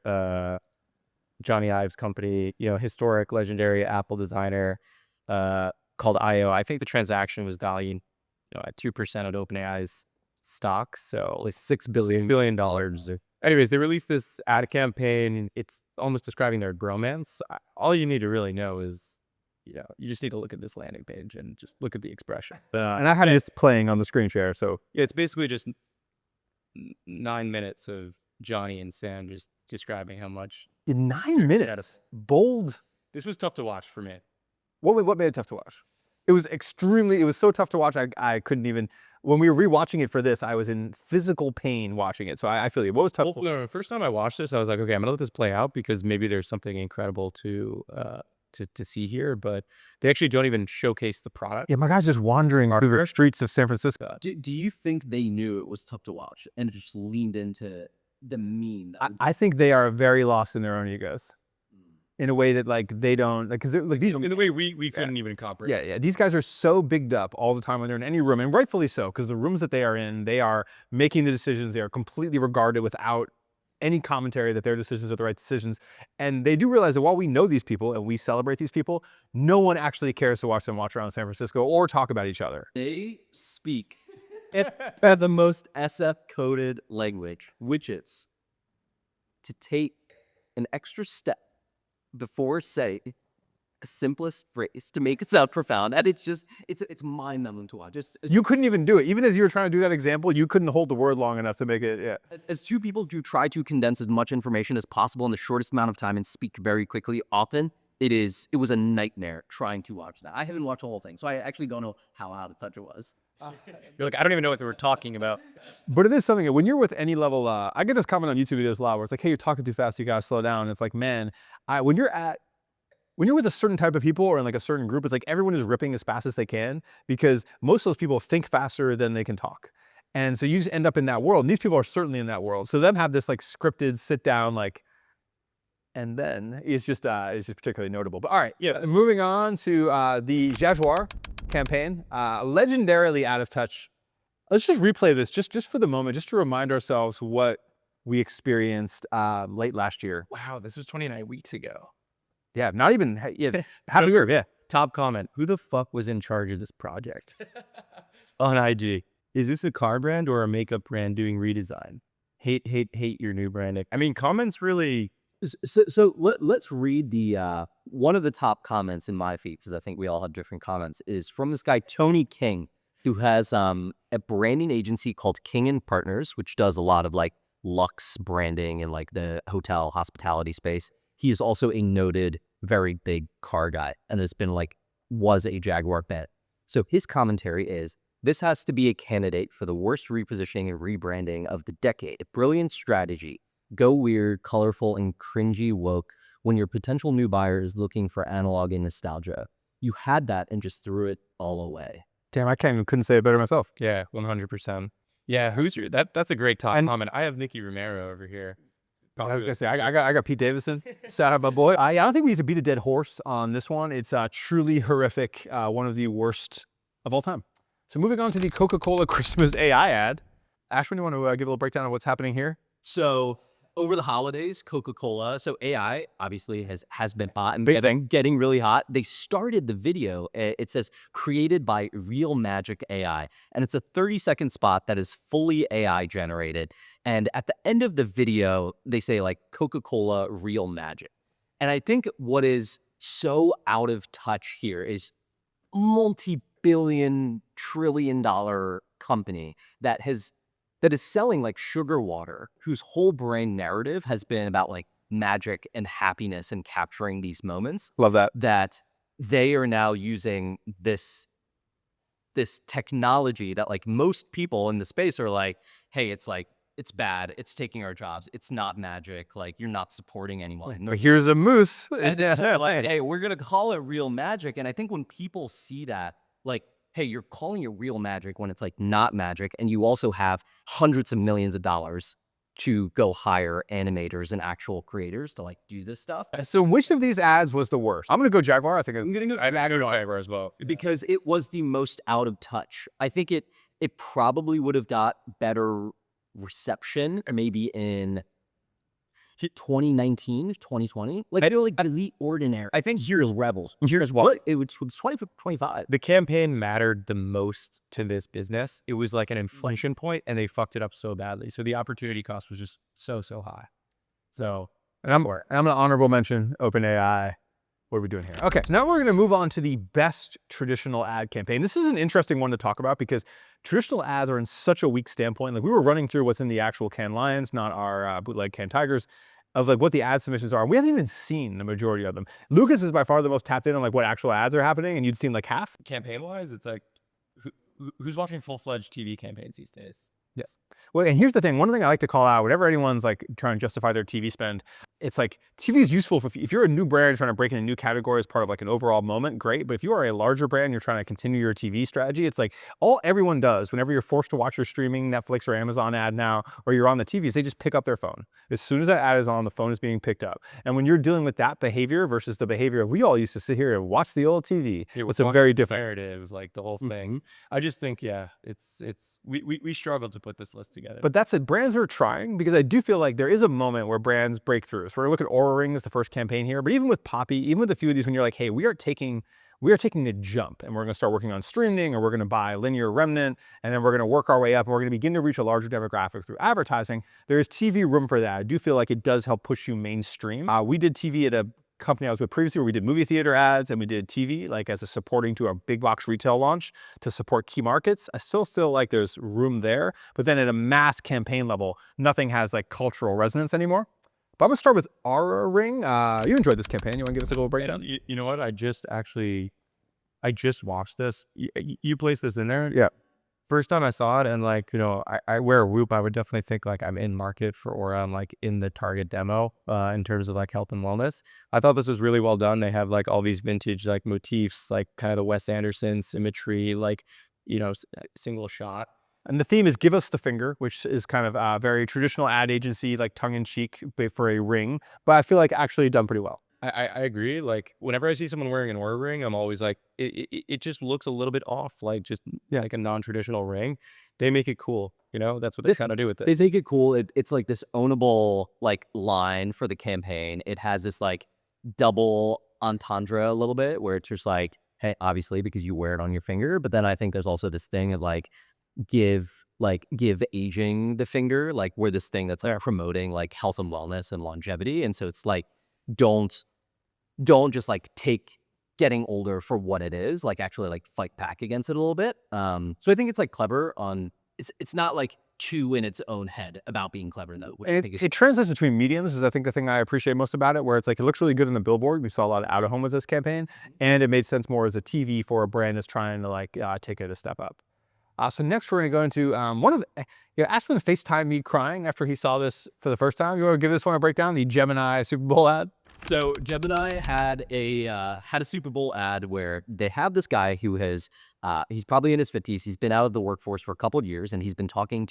Johnny Ive's company, historic, legendary Apple designer called IO. I think the transaction was valued at 2% of OpenAI's stock, so like $6 billion. Anyways, they released this ad campaign. It's almost describing their bromance. All you need to really know is, you just need to look at this landing page and just look at the expression. And I had this playing on the screen share, so Yeah, it's basically just 9 minutes of Johnny and Sam just describing how much. in 9 minutes, bold. This was tough to watch for me. What made it tough to watch? It was so tough to watch. I couldn't even, when we were rewatching it for this, I was in physical pain watching it. So I feel you. What was tough? Well, no, first time I watched this, I was like, okay, I'm gonna let this play out because maybe there's something incredible to see here. But they actually don't even showcase the product. Yeah, my guy's just wandering through the streets of San Francisco. Do you think they knew it was tough to watch and just leaned into the meme? I think they are very lost in their own egos in a way that they don't, because they're these. In the way we couldn't even comprehend. Yeah. These guys are so bigged up all the time when they're in any room, and rightfully so, because the rooms that they are in, they are making the decisions. They are completely regarded without any commentary that their decisions are the right decisions. And they do realize that while we know these people and we celebrate these people, no one actually cares to watch them watch around San Francisco or talk about each other. They speak at the most SF-coded language, which is to take an extra step before saying the simplest phrase to make it sound profound. And it's mind-numbing to watch. You couldn't even do it. Even as you were trying to do that example, you couldn't hold the word long enough to make it, yeah. As two people who try to condense as much information as possible in the shortest amount of time and speak very quickly, often it was a nightmare trying to watch that. I haven't watched the whole thing, so I actually don't know how out of touch it was. You're like, I don't even know what they were talking about. But it is something, when you're with any level, I get this comment on YouTube videos a lot where it's like, hey, you're talking too fast, you gotta slow down. And it's like, man, when you're with a certain type of people or in a certain group, it's like everyone is ripping as fast as they can because most of those people think faster than they can talk. And so you just end up in that world. And these people are certainly in that world. So them have this scripted sit down, and then it's just particularly notable. But all right, yeah, moving on to the Jaguar campaign, legendarily out of touch. Let's just replay this just for the moment, just to remind ourselves what we experienced late last year. Wow, this was 29 weeks ago. Yeah, not even, yeah, happy year, yeah. Top comment, who the fuck was in charge of this project? On IG. Is this a car brand or a makeup brand doing redesign? Hate your new branding. I mean, comments really... So let's read the one of the top comments in my feed, because I think we all have different comments, is from this guy, Tony King, who has a branding agency called King and Partners, which does a lot of luxe branding in the hotel hospitality space. He is also a noted, very big car guy, and has been was a Jaguar fan. So his commentary is, this has to be a candidate for the worst repositioning and rebranding of the decade. Brilliant strategy. Go weird, colorful, and cringy woke when your potential new buyer is looking for analog and nostalgia. You had that and just threw it all away. Damn, I couldn't say it better myself. Yeah, 100%. Yeah, who's your... That's a great top comment. I have Nicky Romero over here. I was gonna say, I got Pete Davidson. Shout out my boy. I don't think we need to beat a dead horse on this one. It's truly horrific. One of the worst of all time. So moving on to the Coca-Cola Christmas AI ad. Ashwin, you want to give a little breakdown of what's happening here? So over the holidays, Coca-Cola, so AI obviously has been hot and getting really hot. They started the video, it says created by Real Magic AI, and it's a 30-second spot that is fully AI generated. And at the end of the video, they say Coca-Cola Real Magic. And I think what is so out of touch here is multi-billion, trillion-dollar company that is selling sugar water, whose whole brand narrative has been about magic and happiness and capturing these moments. Love that. That they are now using this technology that most people in the space are hey, it's it's bad. It's taking our jobs. It's not magic. Like, you're not supporting anyone. But here's a moose. And they're like, hey, we're going to call it real magic. And I think when people see that, like, hey, you're calling it real magic when it's like not magic. And you also have hundreds of millions of dollars to go hire animators and actual creators to like do this stuff. So which of these ads was the worst? I'm going to go Jaguar. I think I'm going to go I'm going to go Jaguar as well. because it was the most out of touch. I think it probably would have got better reception maybe in 2019, 2020. Like, I don't like Elite Ordinary. I think Here's Rebels. Here's what? It was 25. the campaign mattered the most to this business. It was like an inflection point, and they fucked it up so badly. So the opportunity cost was just so high. So And I'm going to honorable mention OpenAI. What are we doing here? Okay, so now we're going to move on to the best traditional ad campaign. This is an interesting one to talk about because traditional ads are in such a weak standpoint. Like, we were running through what's in the actual Cannes Lions, not our bootleg Cannes Tigers, of like what the ad submissions are. We haven't even seen the majority of them. Lucas is by far the most tapped in on like what actual ads are happening, and you'd seen like half. campaign wise, it's like who's watching full-fledged TV campaigns these days? Yes. Well, and here's the thing. One thing I like to call out, whenever anyone's like trying to justify their TV spend, it's like TV is useful if you're a new brand trying to break into a new category as part of like an overall moment, great. But if you are a larger brand, you're trying to continue your TV strategy, it's like all everyone does whenever you're forced to watch your streaming Netflix or Amazon ad now, or you're on the TV, is they just pick up their phone. As soon as that ad is on, the phone is being picked up. And when you're dealing with that behavior versus the behavior we all used to sit here and watch the old TV, it's a very different narrative, like the whole thing. I just think, yeah, we struggled to put this list together. But that's it. Brands are trying, because I do feel like there is a moment where brands break through. So we're gonna look at Oura Ring as the first campaign here, but even with Poppy, even with a few of these, when you're like, hey, we are taking the jump, and we're gonna start working on streaming, or we're gonna buy linear remnant, and then we're gonna work our way up, and we're gonna begin to reach a larger demographic through advertising. There is TV room for that. I do feel like it does help push you mainstream. We did TV at a company I was with previously where we did movie theater ads, and we did TV like as a supporting to our big box retail launch to support key markets. I still like there's room there, but then at a mass campaign level, nothing has like cultural resonance anymore. But I'm gonna start with Oura Ring. You enjoyed this campaign. You wanna give us a little breakdown? You know what? I just watched this. You placed this in there. Yeah. First time I saw it, and like, you know, I wear a Whoop. I would definitely think like I'm in market for Aura. I'm like in the target demo in terms of like health and wellness. I thought this was really well done. They have like all these vintage like motifs, like kind of the Wes Anderson symmetry, like, you know, single shot. And the theme is "Give us the finger," which is kind of a very traditional ad agency, like tongue-in-cheek for a ring. But I feel like actually done pretty well. I agree. Like whenever I see someone wearing an Oura ring, I'm always like, it just looks a little bit off, like just like a non-traditional ring. They make it cool, you know. That's what they kind of do with it. They make it cool. It's like this ownable like line for the campaign. It has this like double entendre a little bit where it's just like, hey, obviously because you wear it on your finger, but then I think there's also this thing of like give aging the finger, like we're this thing that's like promoting like health and wellness and longevity. And so it's like, don't just like take getting older for what it is, like actually like fight back against it a little bit. So I think it's like clever on, it's not like too in its own head about being clever though. Which I think is It translates between mediums is I think the thing I appreciate most about it, where it's like it looks really good on the billboard. We saw a lot of out of home with this campaign, and it made sense more as a TV for a brand that's trying to like take it a step up. So next we're going to go into one of Ashwinn FaceTime me crying after he saw this for the first time. You want to give this one a breakdown? The Gemini Super Bowl ad. So Gemini had a Super Bowl ad where they have this guy who has he's probably in his 50s. He's been out of the workforce for a couple of years, and he's been looking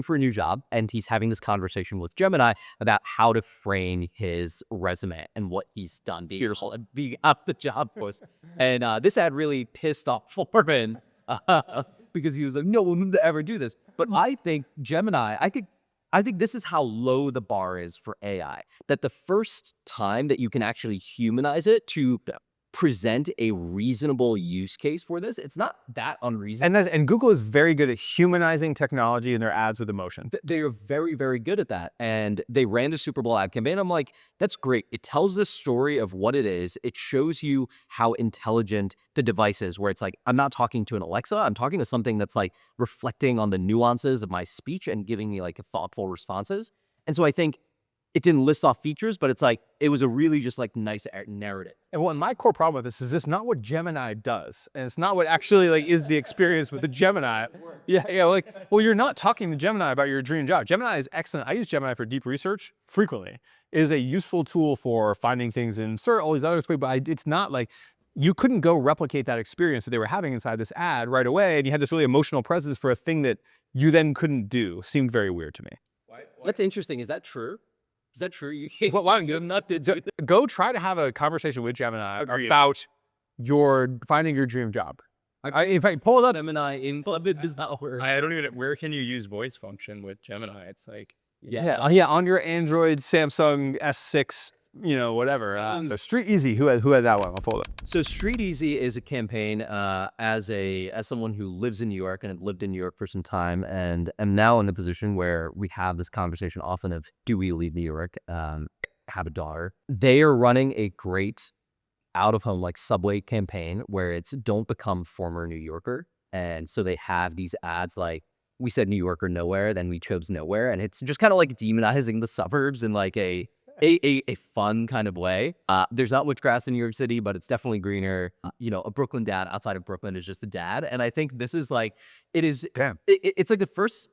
for a new job, and he's having this conversation with Gemini about how to frame his resume and what he's done being out the job force. And this ad really pissed off Foreman because he was like, no one would ever do this. But I think Gemini, I think this is how low the bar is for AI, that the first time that you can actually humanize it to present a reasonable use case for this, it's not that unreasonable. And Google is very good at humanizing technology in their ads with emotion. They are very, very good at that. And they ran the Super Bowl ad campaign. I'm like, that's great. It tells the story of what it is. It shows you how intelligent the device is, where it's like, I'm not talking to an Alexa. I'm talking to something that's like reflecting on the nuances of my speech and giving me like thoughtful responses. And so I think it didn't list off features, but it's like it was a really just like nice narrative. And my core problem with this is this not what Gemini does, and it's not what actually like is the experience with the Gemini. Yeah, like, well, you're not talking to Gemini about your dream job. Gemini is excellent. I use Gemini for deep research frequently. It is a useful tool for finding things in search, all these other ways, but it's not like you couldn't go replicate that experience that they were having inside this ad right away, and you had this really emotional presence for a thing that you then couldn't do. Seemed very weird to me. What's interesting, is that true? Is that true? You Well, why don't you not go try to have a conversation with Gemini about your finding your dream job. In fact, pull it up. Gemini in Clubit does not work. I don't even. Where can you use voice function with Gemini? It's like Yeah, on your Android, Samsung S6, whatever. So Street Easy, who had that one? I'll pull it up. So Street Easy is a campaign as someone who lives in New York and had lived in New York for some time, and am now in the position where we have this conversation often of, do we leave New York, have a daughter? They are running a great out-of-home like subway campaign where it's don't become former New Yorker. And so they have these ads like, we said New York or nowhere, then we chose nowhere. And it's just kind of like demonizing the suburbs in like a fun kind of way. There's not much grass in New York City, but it's definitely greener. A Brooklyn dad outside of Brooklyn is just a dad. And I think this is like, it's like the first,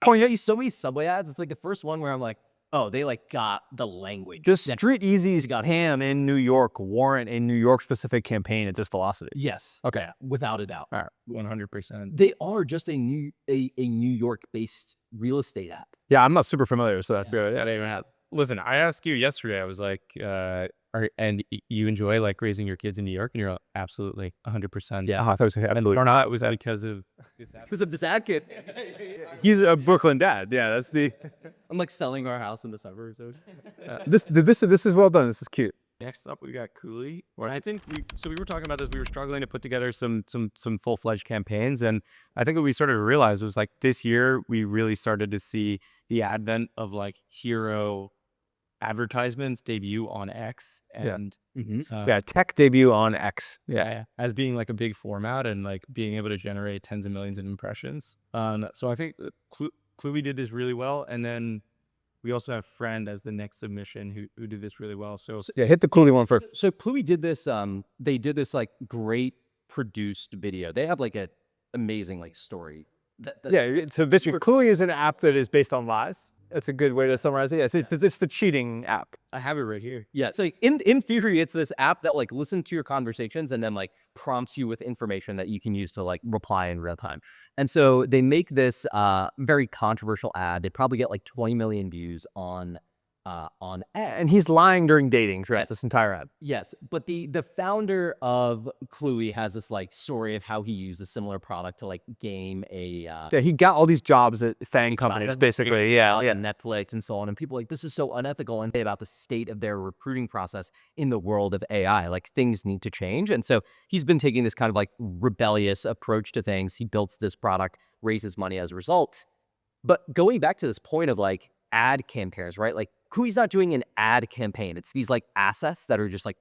you see so many subway ads. It's like the first one where I'm like, oh, they like got the language. The Street Easy's got ham in New York warrant a New York specific campaign at this velocity. Yes. Okay. Yeah, without a doubt. All right. 100%. They are just a New York based real estate app. Yeah, I'm not super familiar, so that's good. I don't even have. Listen, I asked you yesterday. I was like, you enjoy like raising your kids in New York? And you're like, absolutely, 100%. Yeah. I thought it was Or not? Was that because of this ad? Because of this ad kid. He's a Brooklyn dad. Yeah, that's the. I'm like selling our house in the suburbs. This is well done. This is cute. Next up, we got Cooley. Or I think we were talking about this. We were struggling to put together some full-fledged campaigns, and I think what we started to realize was like this year we really started to see the advent of like hero advertisements debut on X, and tech debut on X. As being like a big format and like being able to generate tens of millions of impressions. So I think Cluey did this really well, and then we also have Friend as the next submission who did this really well. So yeah, hit the Cooley one first. So Cluey did this. They did this like great produced video. They have like an amazing like story. So this Cluey is an app that is based on lies. That's a good way to summarize it. Yes, it's the cheating app. I have it right here. Yeah. So in theory, it's this app that like listens to your conversations and then like prompts you with information that you can use to like reply in real time. And so they make this very controversial ad. They probably get like 20 million views on ad. And he's lying during dating throughout this entire ad. Yes, but the founder of Cluey has this like story of how he used a similar product to like game a he got all these jobs at FANG companies, basically. Yeah, Netflix and so on. And people are like, this is so unethical, and about the state of their recruiting process in the world of AI. Like things need to change. And so he's been taking this kind of like rebellious approach to things. He builds this product, raises money as a result. But going back to this point of like ad campaigns, right? Like Cluey's not doing an ad campaign. It's these like assets that are just like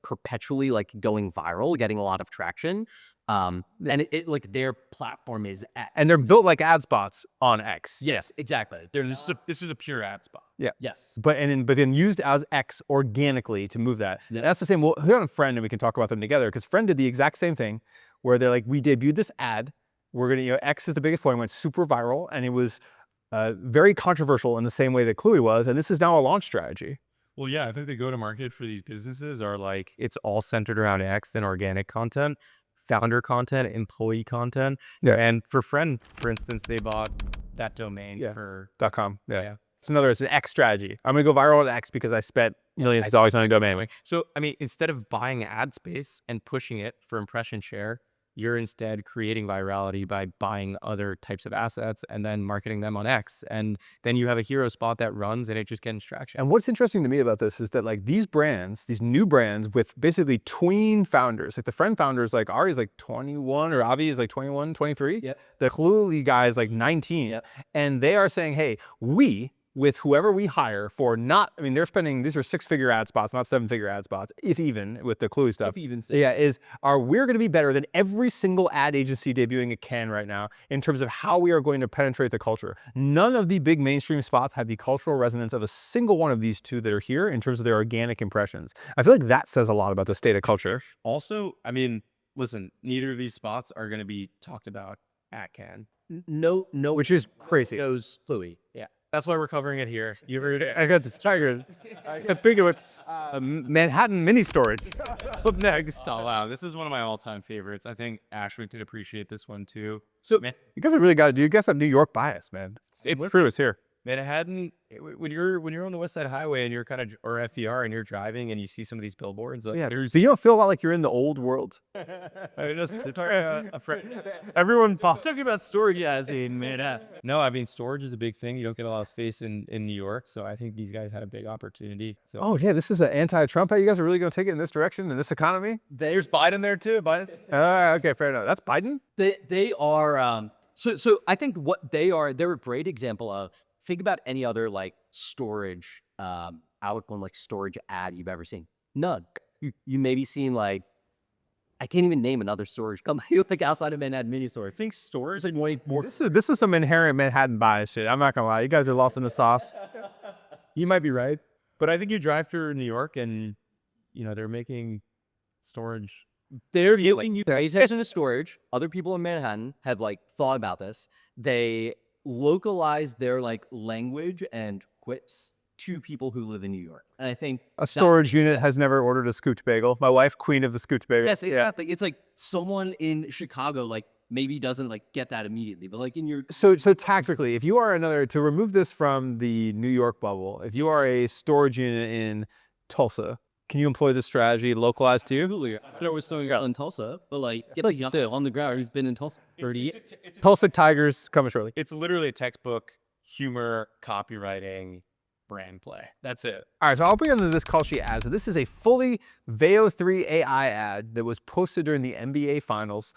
perpetually like going viral, getting a lot of traction. And it like their platform is and they're built like ad spots on X. Yes, exactly. This is a pure ad spot. Yeah. Yes. But then used as X organically to move that. Yeah. That's the same. Well, here on Friend, and we can talk about them together, because Friend did the exact same thing where they're like, we debuted this ad. We're gonna, X is the biggest point. It went super viral, and it was very controversial in the same way that Cluey was, and this is now a launch strategy. Well, yeah, I think the go-to-market for these businesses are like, it's all centered around X and organic content, founder content, employee content. Yeah. And for Friend, for instance, they bought that domain for .com. Yeah. It's an X strategy. I'm gonna go viral on X because I spent millions. It's always gonna go anyway. So, I mean, instead of buying ad space and pushing it for impression share, you're instead creating virality by buying other types of assets and then marketing them on X. And then you have a hero spot that runs and it just gets traction. And what's interesting to me about this is that like these brands, these new brands with basically tween founders, like the Friend founders, like Ari's like 21 or Avi is like 21, 23. Yeah. The Cluey guy is like 19. Yeah. And they are saying, hey, we with whoever we hire for not, I mean, they're spending, these are 6-figure ad spots, not 7-figure ad spots, if even with the Cluey stuff. If even Yeah, we're going to be better than every single ad agency debuting at Cannes right now in terms of how we are going to penetrate the culture. None of the big mainstream spots have the cultural resonance of a single one of these two that are here in terms of their organic impressions. I feel like that says a lot about the state of culture. Also, I mean, listen, neither of these spots are going to be talked about at Cannes. no, Which is crazy. knows Louis. Yeah. That's why we're covering it here. You ever, I got this tiger. I got bigger with Manhattan mini storage. Up next. Oh, wow. This is one of my all-time favorites. I think Ashwin could appreciate this one, too. So, Man, you guys have really got to do, you guys have New York bias, man. It's true, it's here. Manhattan, when you're on the West Side Highway and you're kind of, or FDR, and you're driving and you see some of these billboards, like, Yeah, there's so you don't feel a lot like you're in the old world? I just a friend. Everyone Talking about storage as in Manhattan. No, I mean, storage is a big thing. You don't get a lot of space in New York, so I think these guys had a big opportunity. So Oh, yeah, this is an anti-Trump. You guys are really going to take it in this direction, in this economy? there's Biden there too. Biden. Okay, fair enough. That's Biden? They are so I think what they're a great example of. Think about any other like storage outcome, like storage ad you've ever seen. None. You maybe seen like, I can't even name another storage company like outside of Manhattan mini store. Think stores and way more. This is some inherent Manhattan bias shit. I'm not going to lie. You guys are lost in the sauce. You might be right. But I think you drive through New York and, you know, they're making storage. They're giving you guys in the storage. Other people in Manhattan have like thought about this. They localize their like language and quips to people who live in New York. And I think A storage unit has never ordered a scooped bagel. My wife, queen of the scooped bagel. yes, exactly. It's like someone in Chicago like maybe doesn't like get that immediately, but like in your So tactically, if you are to remove this from the New York bubble, if you are a storage unit in Tulsa, can you employ this strategy localized to you? absolutely, there was someone out in Tulsa, but like get like on the ground who's been in Tulsa 30 years. Tulsa Tigers coming shortly. It's literally a textbook humor, copywriting, brand play. That's it. All right, so I'll bring into this call sheet ad. So this is a fully Veo 3 AI ad that was posted during the NBA Finals.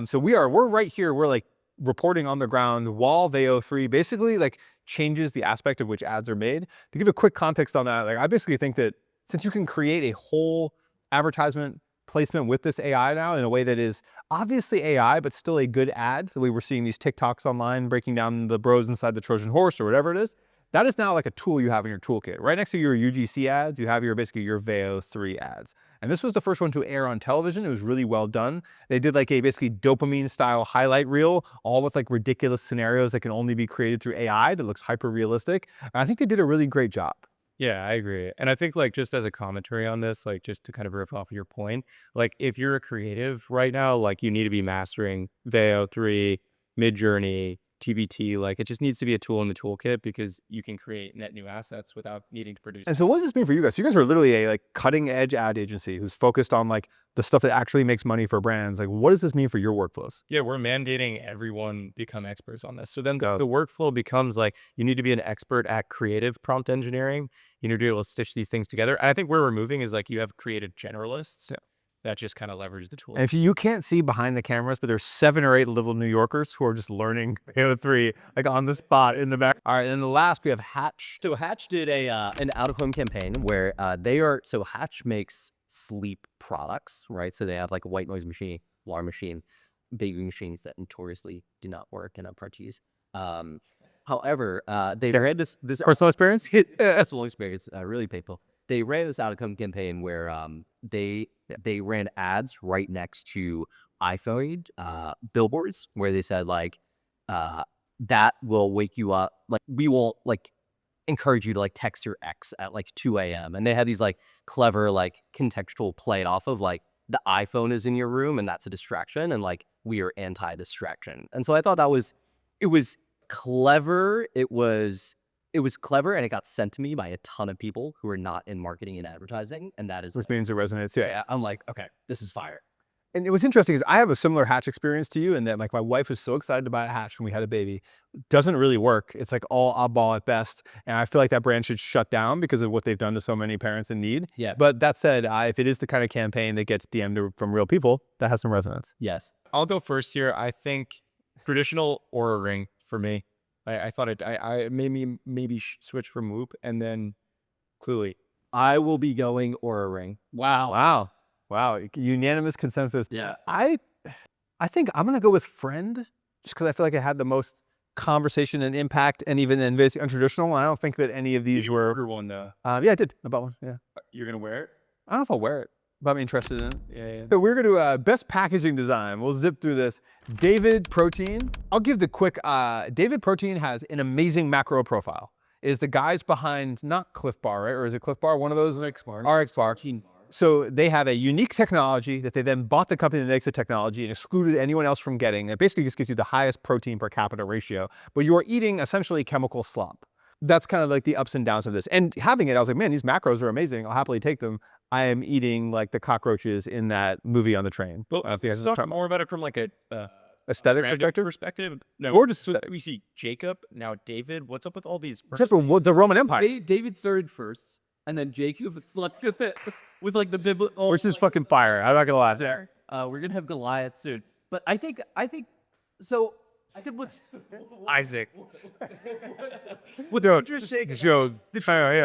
So we're right here. We're like reporting on the ground while Veo 3 basically like changes the aspect of which ads are made. To give a quick context on that, like I basically think that since you can create a whole advertisement placement with this AI now in a way that is obviously AI, but still a good ad, the way we're seeing these TikToks online breaking down the bros inside the Trojan horse or whatever it is, that is now like a tool you have in your toolkit. Right next to your UGC ads, you have basically your Veo 3 ads. And this was the first one to air on television. It was really well done. They did like a basically dopamine style highlight reel, all with like ridiculous scenarios that can only be created through AI that looks hyper realistic. And I think they did a really great job. Yeah, I agree. And I think like just as a commentary on this, like just to kind of riff off of your point, like if you're a creative right now, like you need to be mastering Veo 3, Midjourney, TBT, like it just needs to be a tool in the toolkit because you can create net new assets without needing to produce. And so what does this mean for you guys? So you guys are literally a like cutting edge ad agency who's focused on like the stuff that actually makes money for brands. Like what does this mean for your workflows? Yeah, we're mandating everyone become experts on this. So then the workflow becomes like you need to be an expert at creative prompt engineering. You need to be able to stitch these things together. And I think where we're moving is like you have creative generalists that just kind of leverage the tool. And if you can't see behind the cameras, but there's 7 or 8 little New Yorkers who are just learning Veo 3 like on the spot in the back. All right, and the last we have Hatch. So Hatch did an out-of-home campaign where so Hatch makes sleep products, right? So they have like a white noise machine, alarm machine, baby machines that notoriously do not work and are hard to use. However, they had this Personal experience? personal experience, really painful. They ran this out-of-home campaign where they ran ads right next to iPhone billboards where they said like that will wake you up, like we will like encourage you to like text your ex at like 2 a.m. And they had these like clever like contextual play off of like the iPhone is in your room and that's a distraction and like we are anti-distraction. And so I thought it was clever. It was clever and it got sent to me by a ton of people who are not in marketing and advertising. And that is Which means it resonates. Yeah. yeah, I'm like, okay, this is fire. And what's interesting is I have a similar Hatch experience to you in that like my wife was so excited to buy a Hatch when we had a baby. Doesn't really work. It's like all oddball at best. And I feel like that brand should shut down because of what they've done to so many parents in need. Yeah. But that said, if it is the kind of campaign that gets DM'd from real people, that has some resonance. Yes. I'll go first here. I think traditional Oura Ring for me. I thought I made me maybe switch from Whoop and then Cluey. I will be going Aura Ring. Wow. Unanimous consensus. Yeah. I think I'm gonna go with Friend, just because I feel like it had the most conversation and impact, and even in basic untraditional. I don't think that any of these were. Order one though. Yeah, I did. I bought one. Yeah. You're gonna wear it? I don't know if I'll wear it, but I'm interested in it. Yeah. So we're gonna do best packaging design. We'll zip through this. David Protein. I'll give the quick. David Protein has an amazing macro profile. Is the guys behind not Cliff Bar, right? Or is it Cliff Bar? One of those. RX Bar. So they have a unique technology that they then bought the company that makes the technology and excluded anyone else from getting. It basically just gives you the highest protein per capita ratio, but you are eating essentially chemical slop. That's kind of like the ups and downs of this. And having it, I was like, man, these macros are amazing. I'll happily take them. I am eating like the cockroaches in that movie on the train. Well, let's talk more about it from like a aesthetic brand perspective. No, Or just we see Jacob, now David. What's up with all these? Just the Roman Empire, David started first, and then Jacob slept with it with like the biblical. which is fucking fire. I'm not gonna lie. There. We're gonna have Goliath soon, but I think so. I think what's Isaac. what the interesting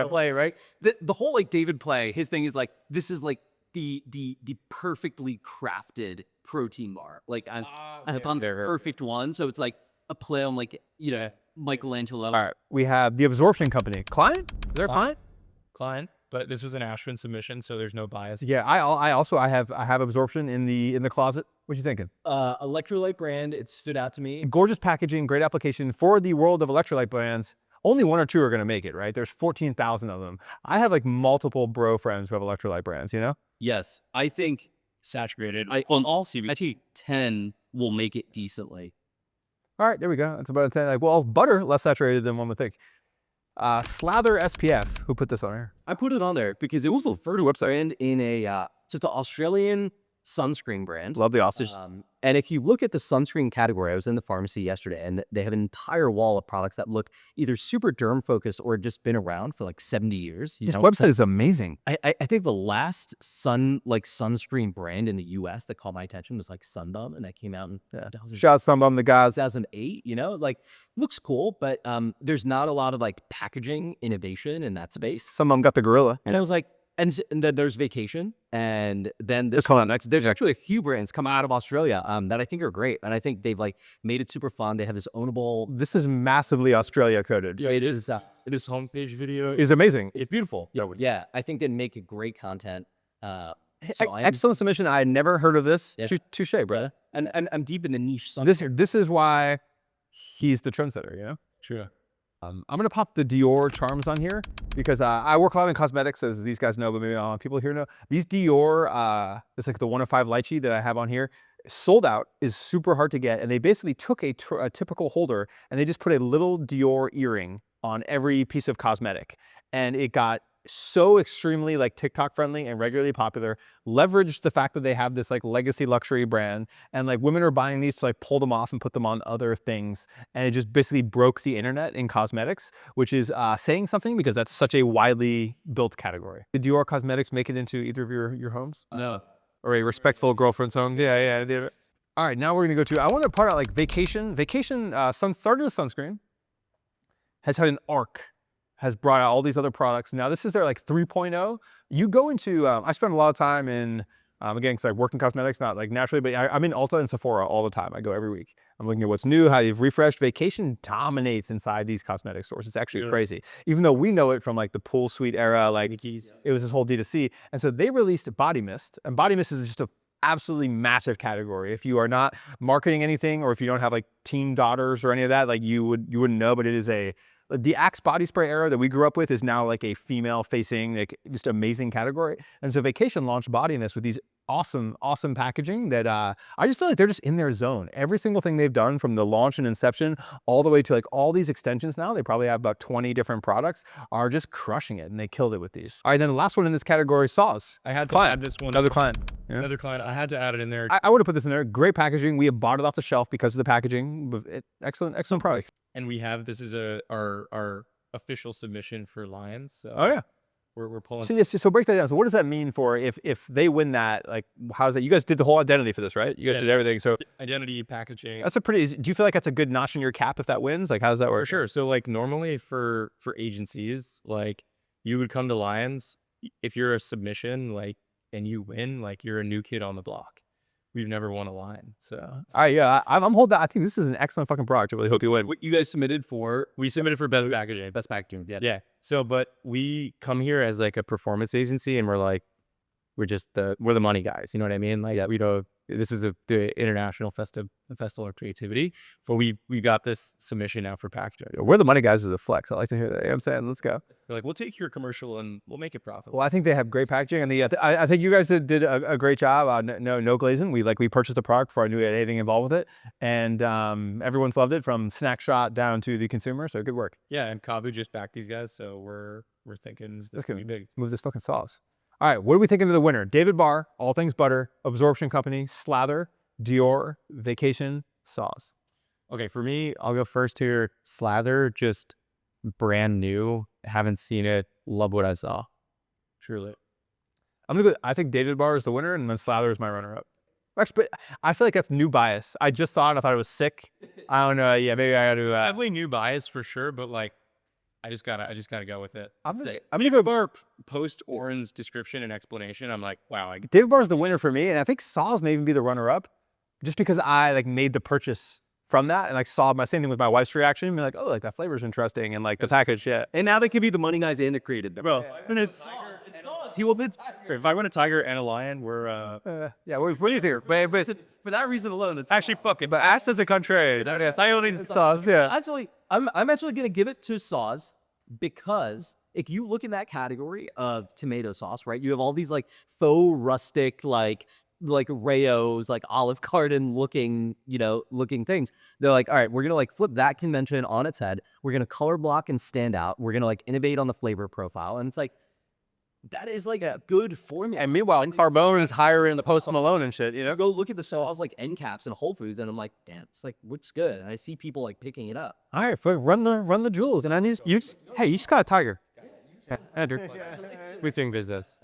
play, right? The whole like David play, his thing is like this is like the perfectly crafted protein bar. Like I found the perfect one, so it's like a play on like Michelangelo. All right, we have the Absorption Company. Client? Is there a client? Klein, but this was an Ashwin submission, so there's no bias. Yeah, I have Absorption in the closet. What you thinking? Electrolyte brand, it stood out to me. Gorgeous packaging, great application for the world of electrolyte brands. Only one or two are going to make it, right? There's 14,000 of them. I have like multiple bro friends who have electrolyte brands, you know? Yes, I think Saturated. on all CB, I think 10 will make it decently. All right, there we go. That's about a 10. Like, well, butter, less saturated than one would think. Slather SPF, who put this on here? I put it on there because it was the third website in a so it's an Australian sunscreen brand. Love the Oscars. And if you look at the sunscreen category, I was in the pharmacy yesterday, and they have an entire wall of products that look either super derm focused or just been around for like 70 years. This website is amazing. I think the last sunscreen brand in the U.S. that caught my attention was like Sunbum, and that came out in Shout out some of the guys. 2008. Like looks cool, but there's not a lot of like packaging innovation in that space. Some of them got the gorilla. And I was like, and then there's Vacation, and then there's actually a few brands come out of Australia that I think are great, and I think they've like made it super fun. They have this ownable. This is massively Australia coded. Yeah, it is. This homepage video It's amazing. It's beautiful. Yeah, I think they make a great content. Excellent submission. I had never heard of this. Yeah. Touche, bro. And I'm deep in the niche. This is why he's the trendsetter, you know? Sure. I'm going to pop the Dior charms on here because I work a lot in cosmetics, as these guys know, but maybe not people here know. These Dior, it's like the 1 of 5 lychee that I have on here, sold out, is super hard to get. And they basically took a typical holder and they just put a little Dior earring on every piece of cosmetic. And it got so extremely like TikTok friendly and regularly popular, leveraged the fact that they have this like legacy luxury brand, and like women are buying these to like pull them off and put them on other things. And it just basically broke the internet in cosmetics, which is saying something because that's such a widely built category. Did Dior Cosmetics make it into either of your homes? No. Or a respectful girlfriend's home? Yeah. All right, now we're gonna go to, I want to part out like Vacation. Vacation, started with sunscreen, has had an arc, has brought out all these other products. Now this is their like 3.0. You go into, I spend a lot of time in, again, because I work in cosmetics, not like naturally, but I'm in Ulta and Sephora all the time. I go every week. I'm looking at what's new, how they've refreshed. Vacation dominates inside these cosmetic stores. It's actually crazy. Even though we know it from like the Pool Suite era, like it was this whole D2C. And so they released Body Mist, and Body Mist is just a absolutely massive category. If you are not marketing anything, or if you don't have like teen daughters or any of that, like you wouldn't know, but it is the Axe body spray era that we grew up with is now like a female facing, like just amazing category. And so Vacation launched Body Mist with these awesome packaging that I just feel like they're just in their zone. Every single thing they've done from the launch and inception all the way to like all these extensions now, they probably have about 20 different products, are just crushing it, and they killed it with these. All right, then the last one in this category, Saws. I had to add this one. Another client. Yeah. Another client. I had to add it in there. I would have put this in there. Great packaging. We have bought it off the shelf because of the packaging. Excellent product. And we have, this is our official submission for Lions. So. Oh yeah. We're pulling. So break that down. So what does that mean for if they win that? Like, how does that? You guys did the whole identity for this, right? You guys did everything. So Identity, packaging. that's a pretty. Do you feel like that's a good notch in your cap if that wins? Like, how does that work? For sure. So like normally for agencies, like you would come to Lions if you're a submission, like, and you win, like you're a new kid on the block. We've never won a line. So All right, yeah, I'm holding. I think this is an excellent fucking product. I really hope you win. What you guys submitted for? we submitted for best packaging. Best packaging. Yeah. Yeah. So, but we come here as like a performance agency, and we're like, we're the money guys. You know what I mean? Like, we don't. This is the international festival of creativity. For we got this submission now for packaging. We're the money guys is a flex. I like to hear that. You know what I'm saying, let's go. We're like, we'll take your commercial and we'll make it profitable. Well, I think they have great packaging, and I think you guys did a great job. No glazing. We purchased the product before I knew we had anything involved with it, and everyone's loved it from snack shot down to the consumer. So good work. Yeah, and Kabu just backed these guys, so we're thinking this could be big. Let's move this fucking sauce. All right, what are we thinking of the winner? David Barr, All Things Butter, Absorption Company, Slather, Dior, Vacation, Sauce. Okay, for me, I'll go first here. Slather, just brand new. Haven't seen it. Love what I saw. Truly. I'm gonna go. I think David Barr is the winner, and then Slather is my runner-up. Actually, but I feel like that's new bias. I just saw it. I thought it was sick. I don't know. Yeah, maybe I got to. Definitely new bias for sure, but like, I just gotta go with it. I'm gonna go Barr. Post Oren's description and explanation, I'm like, wow. David Barr is the winner for me, and I think Saws may even be the runner-up, just because I like made the purchase from that, and like saw my same thing with my wife's reaction, and be like, oh, like that flavor's interesting, and like the package, yeah. And now they could be the money guys and the creative. Well, and it's He will be Tiger. if I win a tiger and a lion, we're Yeah, what do you think? But For that reason alone, it's actually fucking. but Ash is a contrary. I only Saws, yeah. Actually, I'm actually gonna give it to Saws because if you look in that category of tomato sauce, right, you have all these like faux rustic like Rayos, like Olive Garden looking things. They're like, all right, we're gonna like flip that convention on its head. We're gonna color block and stand out. We're gonna like innovate on the flavor profile, and it's like that is like a good formula. And meanwhile, Carbone is higher in the Post Malone and shit, you know? Go look at the sauce like end caps and Whole Foods, and I'm like, damn, it's like what's good. And I see people like picking it up. All right, run the jewels, and I need you. Hey, you just got a tiger. Yeah, Andrew. we sing business.